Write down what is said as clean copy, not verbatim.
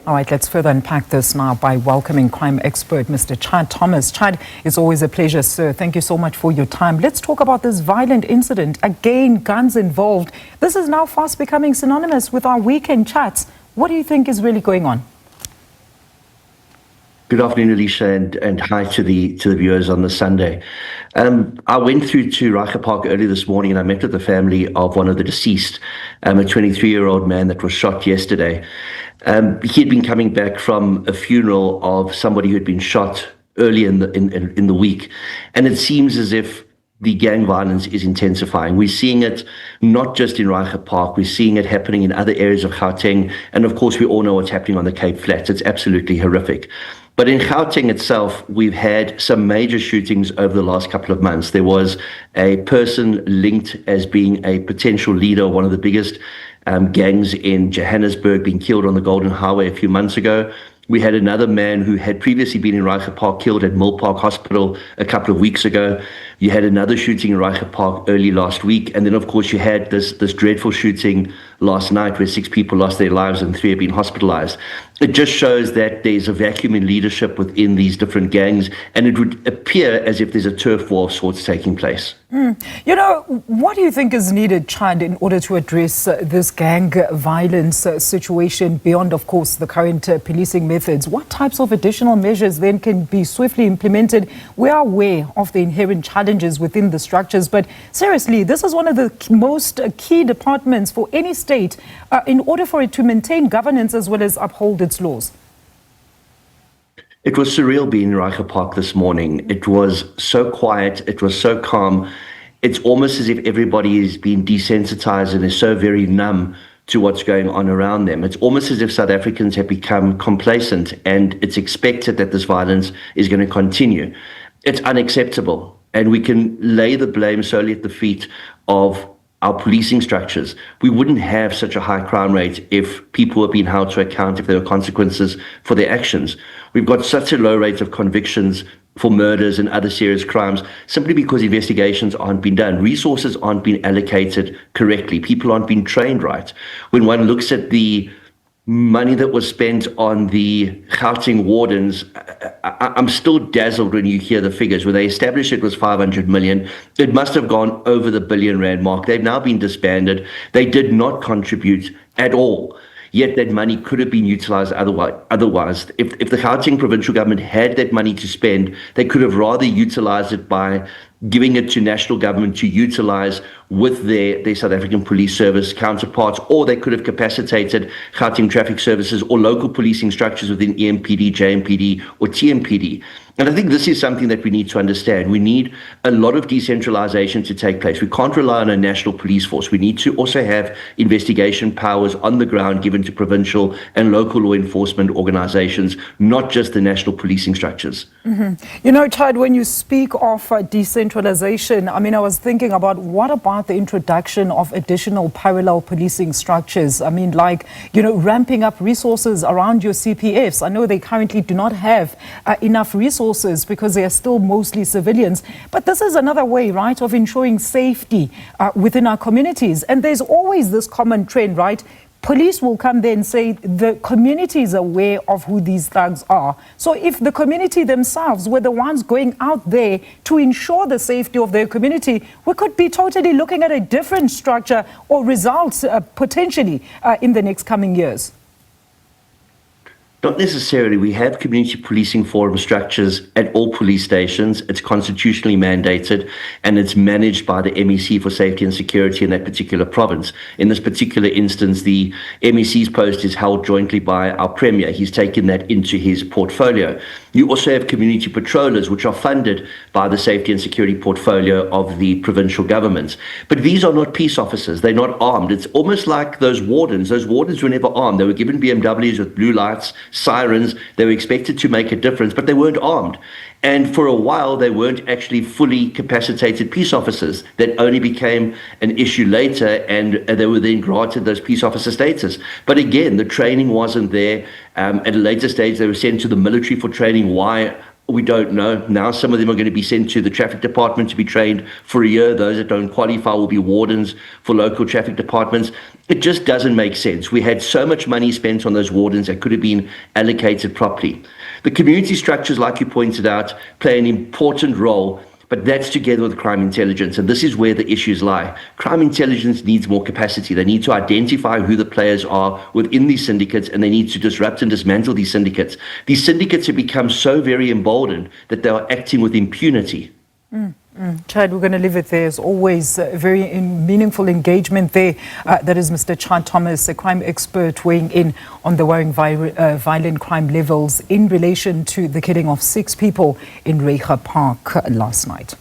All right, let's further unpack this now by welcoming crime expert Mr. Chad Thomas. Chad, it's always a pleasure, sir. Thank you so much for your time. Let's talk about this violent incident. Again, guns involved. This is now fast becoming synonymous with our weekend chats. What do you think is really going on? Good afternoon, Alicia, and hi to the viewers on the Sunday. I went through to Reiger Park early this morning and I met with the family of one of the deceased, a 23-year-old man that was shot yesterday. He had been coming back from a funeral of somebody who had been shot early in the week, and it seems as if the gang violence is intensifying. We're seeing it not just in Reiger Park, we're seeing it happening in other areas of Gauteng, and of course we all know what's happening on the Cape Flats. It's absolutely horrific. But in Gauteng itself, we've had some major shootings over the last couple of months. There was a person linked as being a potential leader of one of the biggest gangs in Johannesburg being killed on the Golden Highway a few months ago. We had another man who had previously been in Reiger Park killed at Mill Park Hospital a couple of weeks ago. You had another shooting in Reiger Park early last week. And then, of course, you had this dreadful shooting last night where 6 people lost their lives and 3 have been hospitalized. It just shows that there's a vacuum in leadership within these different gangs, and it would appear as if there's a turf war of sorts taking place. You know, what do you think is needed, Chad, in order to address this gang violence situation beyond, of course, the current policing methods? What types of additional measures then can be swiftly implemented? We are aware of the inherent challenges within the structures, but seriously, this is one of the most key departments for any state in order for it to maintain governance as well as uphold its laws. It was surreal being in Reiger Park this morning. It was so quiet. It was so calm. It's almost as if everybody is being desensitized and is so very numb to what's going on around them. It's almost as if South Africans have become complacent and it's expected that this violence is going to continue. It's unacceptable. And we can lay the blame solely at the feet of our policing structures. We wouldn't have such a high crime rate if people were being held to account, if there were consequences for their actions. We've got such a low rate of convictions for murders and other serious crimes simply because investigations aren't being done. Resources aren't being allocated correctly. People aren't being trained right. When one looks at the money that was spent on the Gauteng wardens, I'm still dazzled when you hear the figures. When they established it was 500 million, it must have gone over the R1 billion mark. They've now been disbanded. They did not contribute at all. Yet that money could have been utilized otherwise. If the Gauteng provincial government had that money to spend, they could have rather utilized it by giving it to national government to utilize with their South African police service counterparts, or they could have capacitated Gauteng traffic services or local policing structures within EMPD, JMPD, or TMPD. And I think this is something that we need to understand. We need a lot of decentralization to take place. We can't rely on a national police force. We need to also have investigation powers on the ground given to provincial and local law enforcement organizations, not just the national policing structures. You know, Chad, when you speak of decentralization, I mean, I was thinking about what about the introduction of additional parallel policing structures? I mean, like, you know, ramping up resources around your CPFs. I know they currently do not have enough resources because they are still mostly civilians. But this is another way, right, of ensuring safety within our communities. And there's always this common trend, right? Police will come there and say the community is aware of who these thugs are. So if the community themselves were the ones going out there to ensure the safety of their community, we could be totally looking at a different structure or results potentially in the next coming years. Not necessarily. We have community policing forum structures at all police stations. It's constitutionally mandated and it's managed by the MEC for safety and security in that particular province. In this particular instance, the MEC's post is held jointly by our Premier. He's taken that into his portfolio. You also have community patrollers, which are funded by the safety and security portfolio of the provincial governments. But these are not peace officers. They're not armed. It's almost like those wardens. Those wardens were never armed. They were given BMWs with blue lights, sirens. They were expected to make a difference, but they weren't armed. And for a while, they weren't actually fully capacitated peace officers. That only became an issue later, and they were then granted those peace officer status. But again, the training wasn't there. At a later stage, they were sent to the military for training. Why We don't know. Now some of them are going to be sent to the traffic department to be trained for a year. Those that don't qualify will be wardens for local traffic departments. It just doesn't make sense. We had so much money spent on those wardens that could have been allocated properly. The community structures, like you pointed out, play an important role, but that's together with crime intelligence. And this is where the issues lie. Crime intelligence needs more capacity. They need to identify who the players are within these syndicates, and they need to disrupt and dismantle these syndicates. These syndicates have become so very emboldened that they are acting with impunity. Chad, we're going to leave it there. As always, very meaningful engagement there. That is Mr. Chad Thomas, a crime expert, weighing in on the worrying violent crime levels in relation to the killing of 6 people in Reiger Park last night.